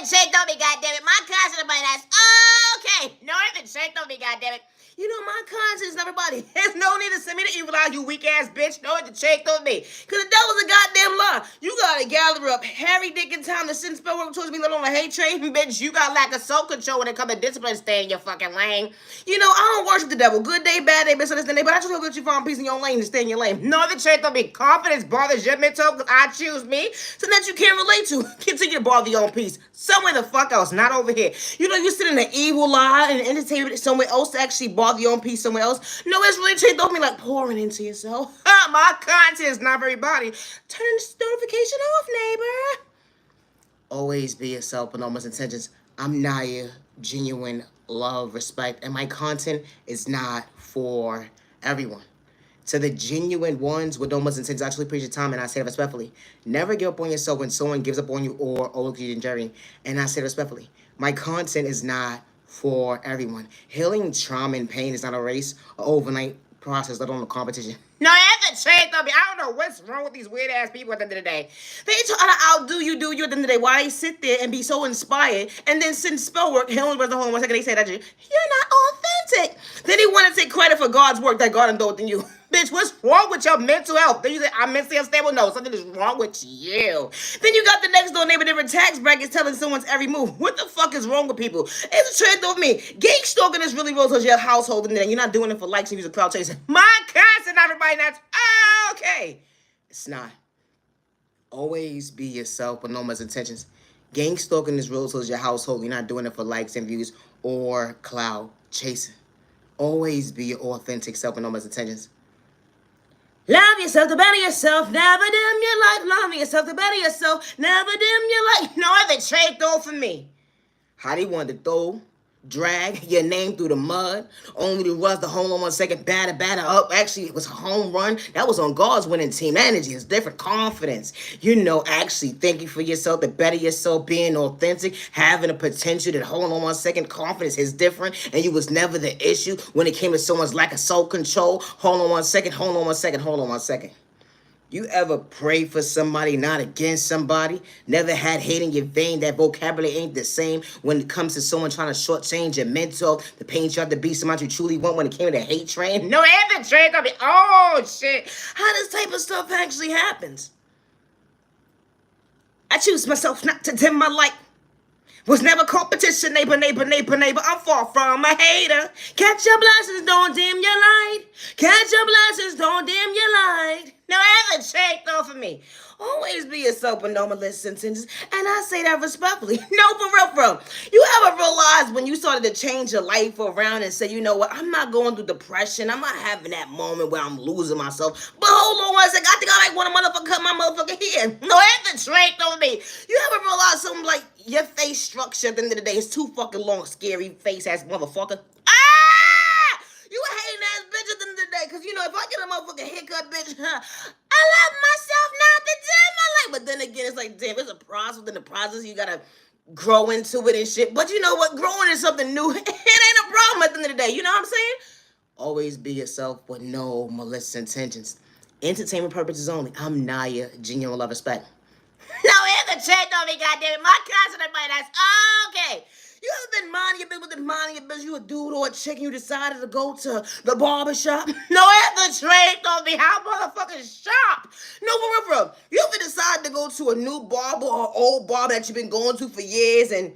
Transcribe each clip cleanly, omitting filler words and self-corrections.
shake on me, goddammit. My conscience might ask, okay. Northern shake on me, goddammit. You know, my conscience, everybody. There's no need to send me the evil eye, you weak ass bitch. No, it shake on me. Because the devil's a goddamn lie. You gotta gather up Harry Dick in time to send spell work towards me on a hate train, bitch. You got lack of self-control when it comes to discipline. Stay in your fucking lane. You know, I don't worship the devil. Good day, bad day, misunderstanding. But I just hope that you find peace in your lane and stay in your lane. No, the shake on me. Confidence bothers your mental because I choose me. So that you can't relate to. Continue to bother your own peace. Somewhere the fuck else, not over here. You know, you sit in the evil lie and entertainment somewhere else to actually bother your own peace somewhere else. No, it's really changed over me like pouring into yourself. My content, not everybody. Turn this notification off, neighbor. Always be yourself with no intentions. I'm Naya, genuine love, respect, and my content is not for everyone. To the genuine ones with no intentions, actually appreciate your time, and I say it respectfully. Never give up on yourself when someone gives up on you or overlooks you in journey, and I say it respectfully. My content is not for everyone. Healing trauma and pain is not a race or overnight process, let alone a competition. No, that's a shade on me. I don't know what's wrong with these weird ass people at the end of the day. They try to outdo you, do you at the end of the day. Why they sit there and be so inspired and then send spell work, healing was the whole 1 second they say that you're not authentic. Then they want to take credit for God's work that God done done than you. Bitch, what's wrong with your mental health? Then you say, I'm mentally unstable. No, something is wrong with you. Then you got the next door neighbor, different tax brackets telling someone's every move. What the fuck is wrong with people? It's a trend of me. Gang stalking is really real to your household, and then you're not doing it for likes and views or crowd chasing. My constant, everybody, that's okay. It's not. Always be yourself with no intentions. Gang stalking is real to your household. You're not doing it for likes and views or cloud chasing. Always be your authentic self with no intentions. Love yourself to better yourself, never dim your light. Love yourself to better yourself, never dim your light. No other trade though for me. How they want to drag your name through the mud, only to rush the home on 1 second, batter up. Actually, it was a home run. That was on God's winning team. Energy is different, confidence. You know, actually thinking for yourself, to better yourself, being authentic, having a potential that hold on 1 second, confidence is different, and you was never the issue when it came to someone's lack of self-control. Hold on 1 second, hold on 1 second, hold on 1 second. You ever pray for somebody, not against somebody? Never had hate in your vein? That vocabulary ain't the same when it comes to someone trying to shortchange your mental, the pain you have to be somebody you truly want when it came to the hate train? No, the train gonna be, oh shit. How this type of stuff actually happens? I choose myself not to dim my light. Was never competition, neighbor. I'm far from a hater. Catch your blessings, don't dim your light. Catch your blessings, don't dim your light. Now, I have a shake though for me. Always be yourself with no malicious sentences, and I say that respectfully. No, for real. You ever realize when you started to change your life around and say, you know what, I'm not going through depression. I'm not having that moment where I'm losing myself. But hold on 1 second. I think I like want to motherfucker cut my motherfucking hair. No, that's the trait on me. You ever realize something like your face structure at the end of the day is too fucking long, scary face ass motherfucker? You a hating ass bitch at the end of the day. Cause you know, if I get a motherfucking haircut, bitch, I love myself not to dim my light. But then again, it's like, damn, it's a process. Within the process, you gotta grow into it and shit. But you know what? Growing is something new. It ain't a problem at the end of the day. You know what I'm saying? Always be yourself with no malicious intentions. Entertainment purposes only. I'm Naya, genuine love, respect. No, here's the check on me, goddammit. My cousin and my that's okay. You ever been minding your business, you a dude or a chick, and you decided to go to the barber shop? No, here's the trade on me. How motherfucking shop? No, for real. You ever decided to go to a new barber or old barber that you've been going to for years, and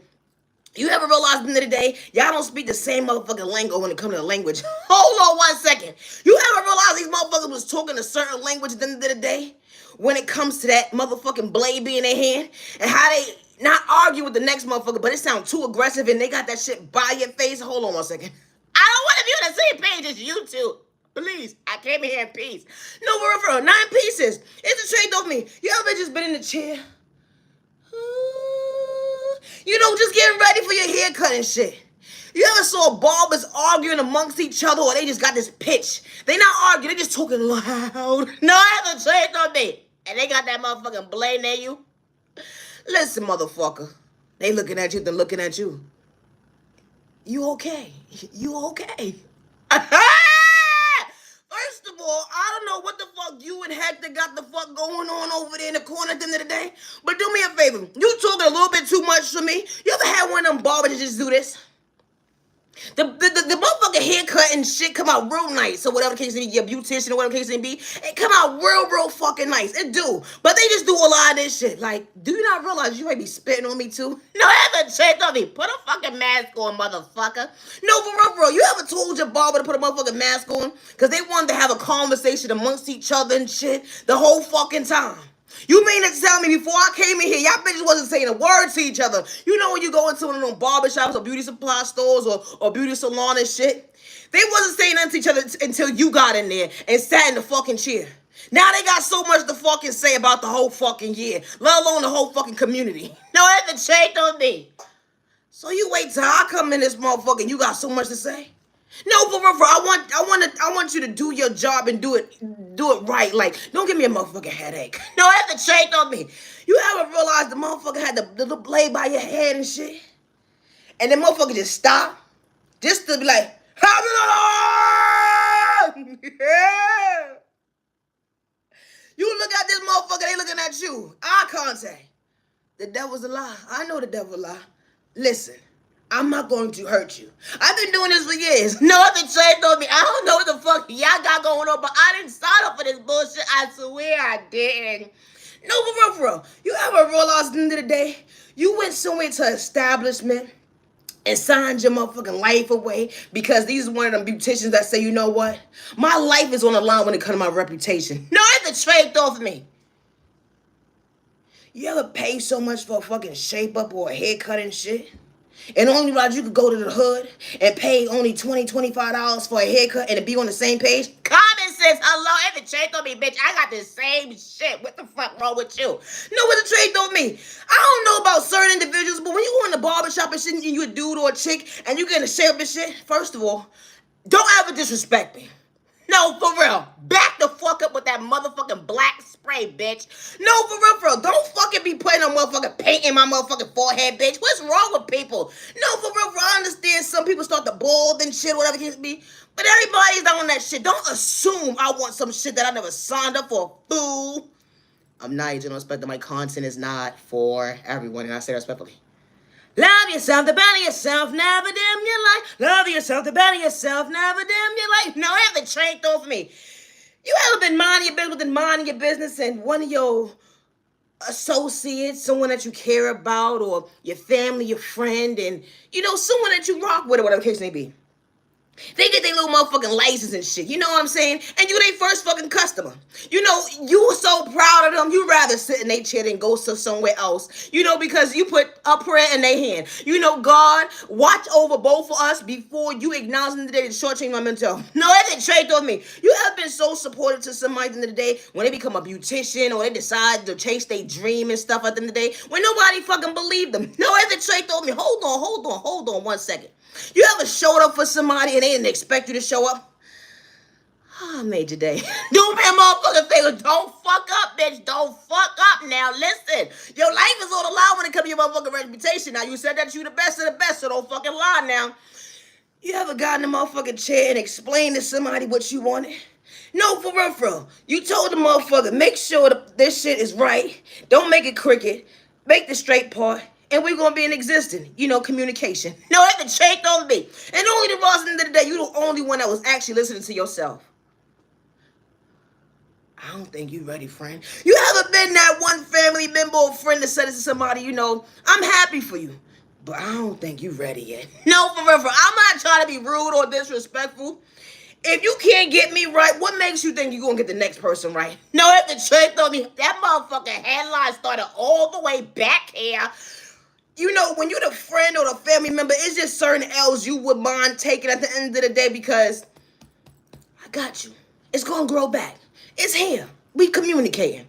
you ever realize at the end of the day, y'all don't speak the same motherfucking lingo when it comes to the language? Hold on 1 second. You ever realize these motherfuckers was talking a certain language at the end of the day? When it comes to that motherfucking blade being in their hand, and how they not argue with the next motherfucker, but it sounds too aggressive and they got that shit by your face. Hold on 1 second. I don't want to be on the same page as you two. Please, I came here in peace. No, for 9 pieces. It's a trade off me. You ever just been in the chair? You know, just getting ready for your haircut and shit. You ever saw barbers arguing amongst each other, or they just got this pitch? They not arguing, they just talking loud. No, I have a trade on me. And they got that motherfucking blade near you. Listen, motherfucker. They looking at you, they're looking at you. You okay? You okay? First of all, I don't know what the fuck you and Hector got the fuck going on over there in the corner at the end of the day. But do me a favor. You talking a little bit too much for me. You ever had one of them barbers that just do this? The motherfucking haircut and shit come out real nice. So whatever the case may be, your beautician or whatever the case may be, it come out real fucking nice. It do. But they just do a lot of this shit. Like, do you not realize you might be spitting on me too? No, ever check on me. Put a fucking mask on, motherfucker. No, for real. You ever told your barber to put a motherfucking mask on? Because they wanted to have a conversation amongst each other and shit the whole fucking time. You mean to tell me before I came in here, y'all bitches wasn't saying a word to each other? You know when you go into one of them barbershops or beauty supply stores or beauty salon and shit? They wasn't saying nothing to each other until you got in there and sat in the fucking chair. Now they got so much to fucking say about the whole fucking year, let alone the whole fucking community. No, that's the shade on me. So you wait till I come in this motherfucker and you got so much to say? No, for real, I want you to do your job and do it right. Like, don't give me a motherfucking headache. No, that's the shake on me. You ever realize the motherfucker had the blade by your head and shit? And the motherfucker just stop, just to be like, yeah. You look at this motherfucker, they looking at you. Eye contact. The devil's a lie. I know the devil's a lie. Listen. I'm not going to hurt you. I've been doing this for years. Nothing changed on me. I don't know what the fuck y'all got going on, but I didn't sign up for this bullshit. I swear I didn't. No, for real. You ever realize at the end of the day, you went somewhere to an establishment and signed your motherfucking life away because these are one of them beauticians that say, you know what? My life is on the line when it comes to my reputation. No, it's a trade off me. You ever pay so much for a fucking shape up or a haircut and shit? And only realize you could go to the hood and pay only $20, $25 for a haircut and to be on the same page? Common sense, hello, and the trade on me, bitch. I got the same shit. What the fuck wrong with you? No, what the trade on me? I don't know about certain individuals, but when you go in the barbershop and shit and you a dude or a chick and you getting a shape and shit, first of all, don't ever disrespect me. No, for real. Back the fuck up with that motherfucking black spray, bitch. No, for real. Don't fucking be putting on motherfucking paint in my motherfucking forehead, bitch. What's wrong with people? No, for real. I understand some people start to bald and shit, whatever it can be. But everybody's not on that shit. Don't assume I want some shit that I never signed up for, fool. I'm Nigel. Respect my content is not for everyone, and I say that respectfully. Love yourself, the better yourself, never dim your light. Love yourself, the better yourself, never dim your light. No, I have the train over me. You ever been minding your business and one of your associates, someone that you care about, or your family, your friend, and, you know, someone that you rock with or whatever the case may be, they get their little motherfucking license and shit. You know what I'm saying? And you their first fucking customer. You know, you were so proud of them, you rather sit in their chair than go to somewhere else. You know, because you put a prayer in their hand. You know, God, watch over both of us before you acknowledge them today to shortchange my mental health. No, that didn't trade on me. You have been so supportive to somebody at the end of the day when they become a beautician or they decide to chase their dream and stuff at the end of the day when nobody fucking believed them. No, that didn't trade on me. Hold on 1 second. You ever showed up for somebody and they didn't expect you to show up? I made your day. Do me a motherfucking favor. Don't fuck up, bitch. Don't fuck up now. Listen, your life is on the line when it comes to your motherfucking reputation. Now, you said that you the best of the best, so don't fucking lie now. You ever got in the motherfucking chair and explained to somebody what you wanted? No, for real. You told the motherfucker, make sure this shit is right. Don't make it crooked. Make the straight part. And we're going to be in existence, you know, communication. No, that the check on me. And only the boss at the end of the day, you're the only one that was actually listening to yourself. I don't think you ready, friend. You ever been that one family member or friend that said it to somebody, you know, I'm happy for you, but I don't think you ready yet. No, for real. I'm not trying to be rude or disrespectful. If you can't get me right, what makes you think you're going to get the next person right? No, that the check on me. That motherfucking headline started all the way back here. You know, when you're the friend or the family member, it's just certain L's you would mind taking at the end of the day because I got you. It's going to grow back. It's here. We communicating.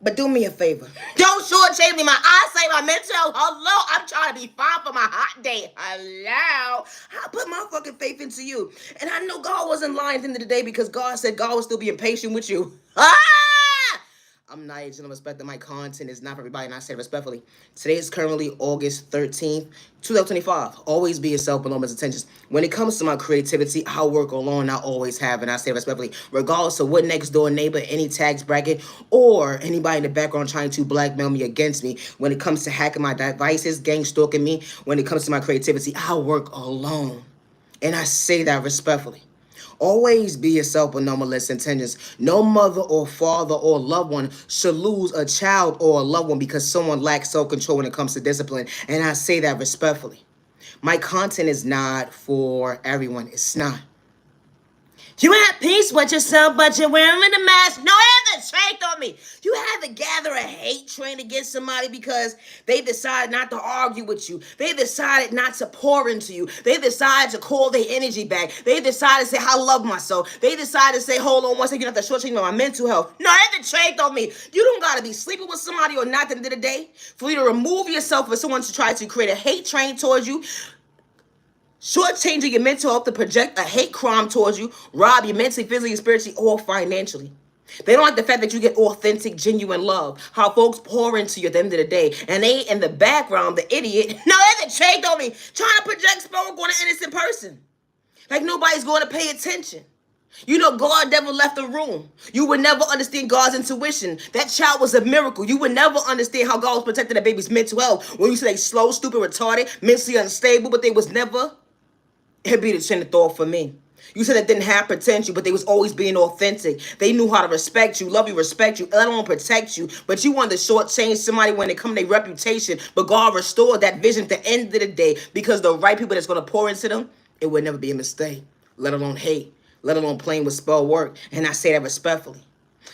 But do me a favor. Don't shortchange me. My eyesight, my mental health. Hello. I'm trying to be fine for my hot day. Hello. I put my fucking faith into you. And I know God wasn't lying at the end of the day because God said God was still being patient with you. I'm not aging of respect that my content is not for everybody, and I say it respectfully. Today is currently August 13th, 2025. Always be yourself, but no intentions. When it comes to my creativity, I work alone, I always have, and I say it respectfully. Regardless of what next door neighbor, any tax bracket, or anybody in the background trying to blackmail me against me, when it comes to hacking my devices, gang stalking me, when it comes to my creativity, I work alone. And I say that respectfully. Always be yourself with no malicious intentions. No mother or father or loved one should lose a child or a loved one because someone lacks self-control when it comes to discipline. And I say that respectfully. My content is not for everyone. It's not. You have peace with yourself, but you're wearing a mask. No, have the trait on me. You have to gather a hate train against somebody because they decided not to argue with you. They decided not to pour into you. They decided to call their energy back. They decided to say, I love myself. They decided to say, hold on one second, you have to shortchange my mental health. No, have the trait on me. You don't got to be sleeping with somebody or not at the end of the day for you to remove yourself for someone to try to create a hate train towards you. Shortchanging your mental health to project a hate crime towards you, rob you mentally, physically, spiritually, or financially. They don't like the fact that you get authentic, genuine love. How folks pour into you at the end of the day. And they, in the background, the idiot, no, that's a trait on me, trying to project smoke on an innocent person. Like nobody's going to pay attention. You know, God never left the room. You would never understand God's intuition. That child was a miracle. You would never understand how God was protecting that baby's mental health. When you say they slow, stupid, retarded, mentally unstable, but they was never. It'd be the train of thought for me. You said they didn't have potential, but they was always being authentic. They knew how to respect you, love you, respect you, let alone protect you. But you wanted to shortchange somebody when it come to their reputation. But God restored that vision at the end of the day because the right people that's going to pour into them, it would never be a mistake, let alone hate, let alone playing with spell work. And I say that respectfully.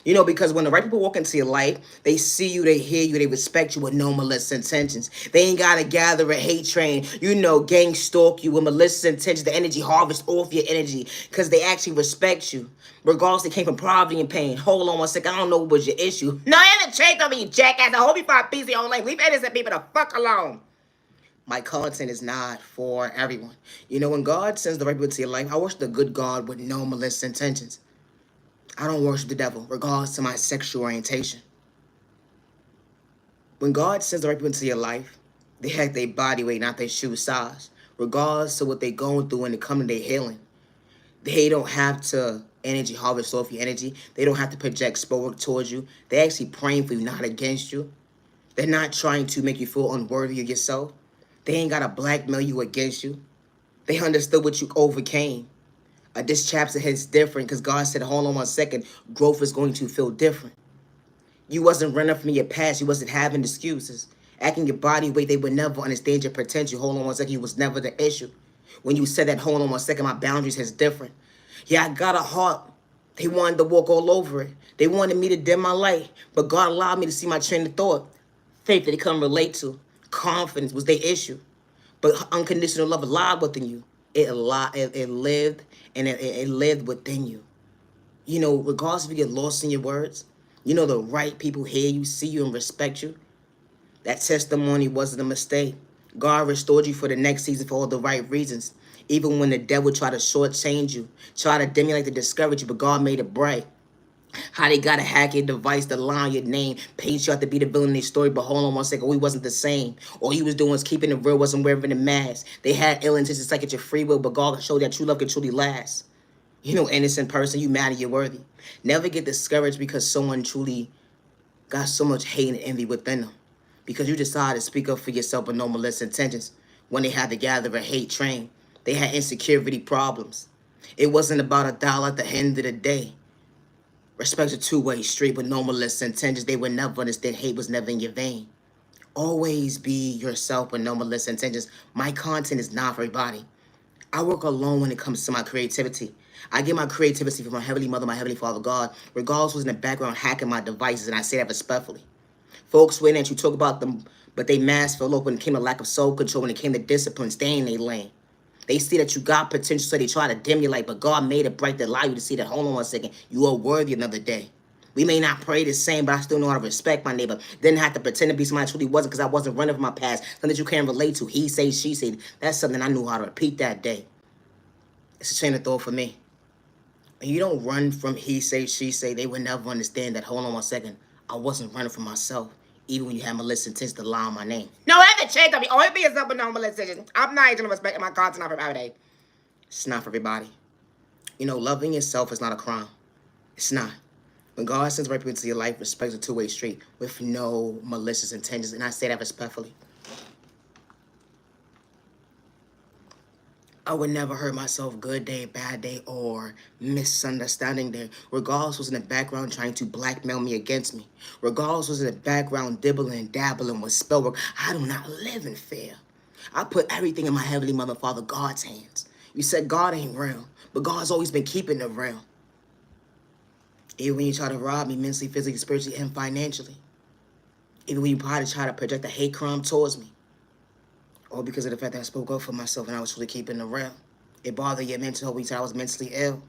You know, because when the right people walk into your life, they see you, they hear you, they respect you with no malicious intentions. They ain't got to gather a hate train, you know, gang stalk you with malicious intentions, the energy harvest off your energy because they actually respect you. Regardless, they came from poverty and pain. Hold on one second, I don't know what was your issue. No, I haven't checked on me, you jackass. I hope you find peace in your own life. Leave innocent people the fuck alone. My content is not for everyone. You know, when God sends the right people to your life, I worship the good God with no malicious intentions. I don't worship the devil, regardless to my sexual orientation. When God sends the right people into your life, they have their body weight, not their shoe size. Regardless to what they're going through when it comes to their healing. They don't have to energy harvest off your energy. They don't have to project spell work towards you. They're actually praying for you, not against you. They're not trying to make you feel unworthy of yourself. They ain't got to blackmail you against you. They understood what you overcame. This chapter is different because God said, hold on one second, growth is going to feel different. You wasn't running from your past. You wasn't having excuses. Acting your body weight, they would never understand your potential. Hold on one second, it was never the issue. When you said that, hold on one second, my boundaries is different. Yeah, I got a heart. They wanted to walk all over it. They wanted me to dim my light, but God allowed me to see my train of thought. Faith that they couldn't relate to. Confidence was their issue. But unconditional love alive within you. It lived, and it lived within you. You know, regardless if you get lost in your words, you know the right people hear you, see you, and respect you. That testimony wasn't a mistake. God restored you for the next season for all the right reasons. Even when the devil tried to shortchange you, try to demulate to discourage you, but God made it bright. How they got to hack your device to lie on your name, paint you out to be the villain in their story, but hold on one second, we wasn't the same. All he was doing was keeping it real, wasn't wearing the mask. They had ill intentions like at your free will, but God showed that true love can truly last. You know, innocent person, you mad and you're worthy. Never get discouraged because someone truly got so much hate and envy within them. Because you decided to speak up for yourself with no malicious intentions. When they had to gather a hate train, they had insecurity problems. It wasn't about $1 at the end of the day. Respect a two-way street with no malicious intentions. They would never understand hate was never in your vein. Always be yourself with no malicious intentions. My content is not for everybody. I work alone when it comes to my creativity. I get my creativity from my Heavenly Mother, my Heavenly Father, God, regardless who's in the background hacking my devices, and I say that respectfully. Folks waiting at you talk about them, but they mask fell off when it came to lack of soul control, when it came to discipline, staying in their lane. They see that you got potential, so they try to dim you light, but God made it bright to allow you to see that, hold on one second, you are worthy another day. We may not pray the same, but I still know how to respect my neighbor. Didn't have to pretend to be somebody I truly wasn't because I wasn't running from my past. Something that you can't relate to. He say, she say. That's something I knew how to repeat that day. It's a chain of thought for me. And you don't run from he say, she say. They would never understand that, hold on one second, I wasn't running from myself, even when you had malicious intentions to lie on my name. No, I haven't changed on me. Always be yourself with no malicious intentions. I'm not even respecting my content not for everybody. It's not for everybody. You know, loving yourself is not a crime. It's not. When God sends right people into your life, respects a two-way street with no malicious intentions, and I say that respectfully. I would never hurt myself good day, bad day, or misunderstanding day. Regardless was in the background trying to blackmail me against me. Regardless was in the background dibbling and dabbling with spell work. I do not live in fear. I put everything in my Heavenly Mother, Father, God's hands. You said God ain't real, but God's always been keeping it real. Even when you try to rob me mentally, physically, spiritually, and financially. Even when you probably try to project a hate crime towards me. All because of the fact that I spoke up for myself and I was truly keeping it real. It bothered your mental health when you said I was mentally ill.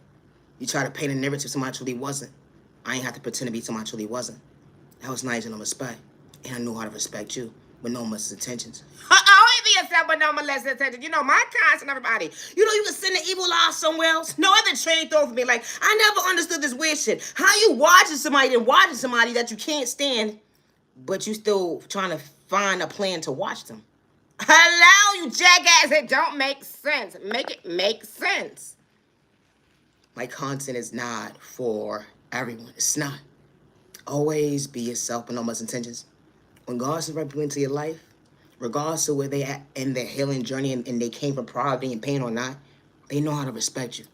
You tried to paint a narrative somebody I truly wasn't. I ain't have to pretend to be somebody I truly wasn't. That was nice and no respect. And I knew how to respect you with no malicious intentions. Always be yourself with no malicious intentions. You know, my constant everybody. You know, you can send an evil lie somewhere else. No other train thrown for me. Like, I never understood this weird shit. How you watching somebody and watching somebody that you can't stand, but you still trying to find a plan to watch them? Hello, you jackass. It don't make sense. Make it make sense. My content is not for everyone. It's not. Always be yourself with no malicious intentions. When God sends right people into your life, regardless of where they at in their healing journey and they came from poverty and pain or not, they know how to respect you.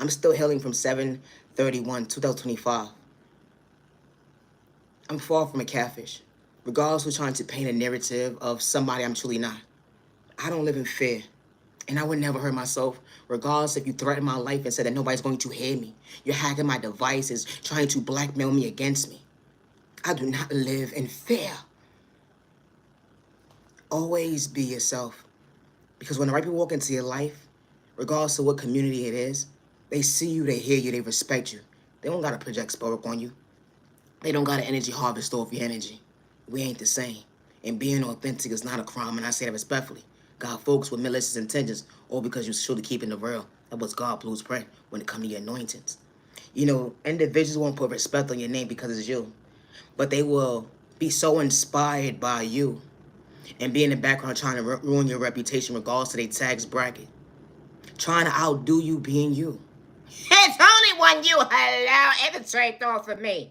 I'm still healing from 7/31/2025. I'm far from a catfish. Regardless of trying to paint a narrative of somebody I'm truly not. I don't live in fear. And I would never hurt myself, regardless if you threaten my life and said that nobody's going to hear me. You're hacking my devices, trying to blackmail me against me. I do not live in fear. Always be yourself. Because when the right people walk into your life, regardless of what community it is, they see you, they hear you, they respect you. They don't got to project spell work on you. They don't got an energy harvest off your energy. We ain't the same. And being authentic is not a crime, and I say that respectfully. God folks with malicious intentions, or because you're truly keeping the real. That was God blueprint when it comes to your anointings. You know, individuals won't put respect on your name because it's you. But they will be so inspired by you and be in the background trying to ruin your reputation regardless of their tags bracket. Trying to outdo you being you. It's only one you. Hello, it's straight off for me.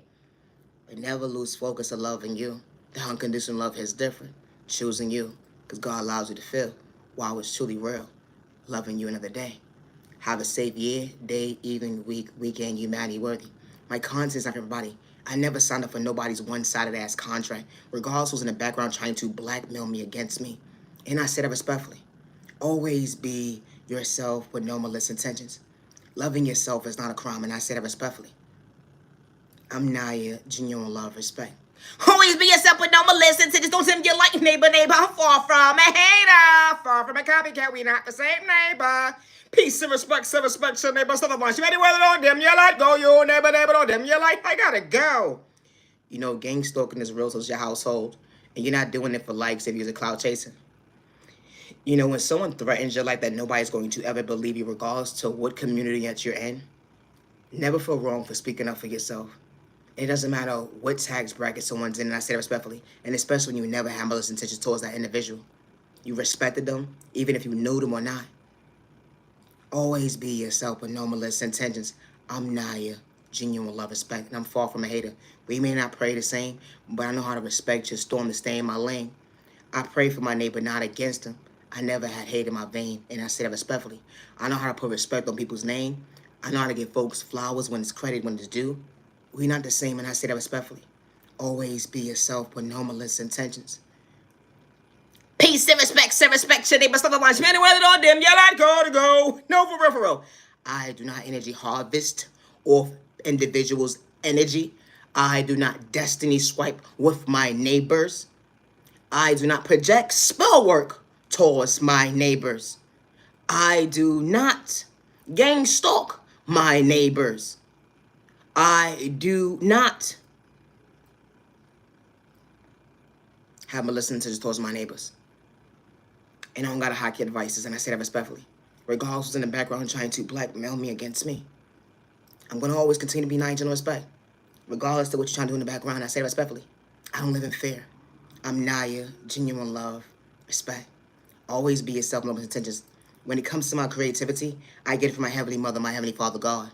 But never lose focus of loving you. The unconditional love is different. Choosing you. Because God allows you to feel while it's truly real. Loving you another day. Have a safe year, day, evening, week, weekend, humanity worthy. My content's not for everybody. I never signed up for nobody's one-sided ass contract, regardless who's in the background trying to blackmail me against me. And I say that respectfully. Always be yourself with no malicious intentions. Loving yourself is not a crime, and I say that respectfully. I'm Naya, genuine love, respect. Always be yourself with no malicious intentions. Don't send your like neighbor. I'm far from a hater. Far from a copycat. We not the same neighbor. Peace and respect, your neighbor. Son of a you ready whether on them you like go, you neighbor, on them you like. I gotta go. You know, gang stalking is real, so it's your household. And you're not doing it for likes if you're a cloud chasing. You know, when someone threatens your life that nobody's going to ever believe you, regardless to what community that you're in, never feel wrong for speaking up for yourself. It doesn't matter what tax bracket someone's in, and I say that respectfully, and especially when you never had malicious intentions towards that individual. You respected them, even if you knew them or not. Always be yourself with no malicious intentions. I'm Naya, genuine love, respect, and I'm far from a hater. We may not pray the same, but I know how to respect your storm to stay in my lane. I pray for my neighbor, not against him. I never had hate in my vein, and I say that respectfully. I know how to put respect on people's name. I know how to give folks flowers when it's credit, when it's due. We're not the same, and I say that respectfully. Always be yourself with no malicious intentions. Peace and respect, your neighbor, the lunch, man, whether on them, you like go to go. No, for real. I do not energy harvest off individuals' energy. I do not destiny swipe with my neighbors. I do not project spell work towards my neighbors. I do not gang stalk my neighbors. I do not have malicious intentions towards my neighbors. And I don't gotta hack your devices, and I say that respectfully. Regardless who's in the background trying to blackmail me against me. I'm gonna always continue to be nice and respect. Regardless of what you're trying to do in the background, I say respectfully, I don't live in fear. I'm Naya, genuine love, respect. Always be yourself, no intentions. When it comes to my creativity, I get it from my Heavenly Mother, my Heavenly Father, God.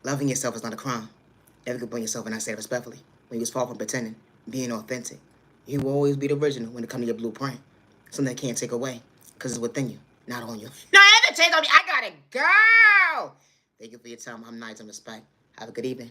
Loving yourself is not a crime. Never complain yourself, and I say it respectfully. When you was far from pretending, being authentic, you will always be the original when it comes to your blueprint. Something that can't take away, because it's within you, not on you. No, I have to change on me. I gotta go. Thank you for your time. I'm nice and respect. Have a good evening.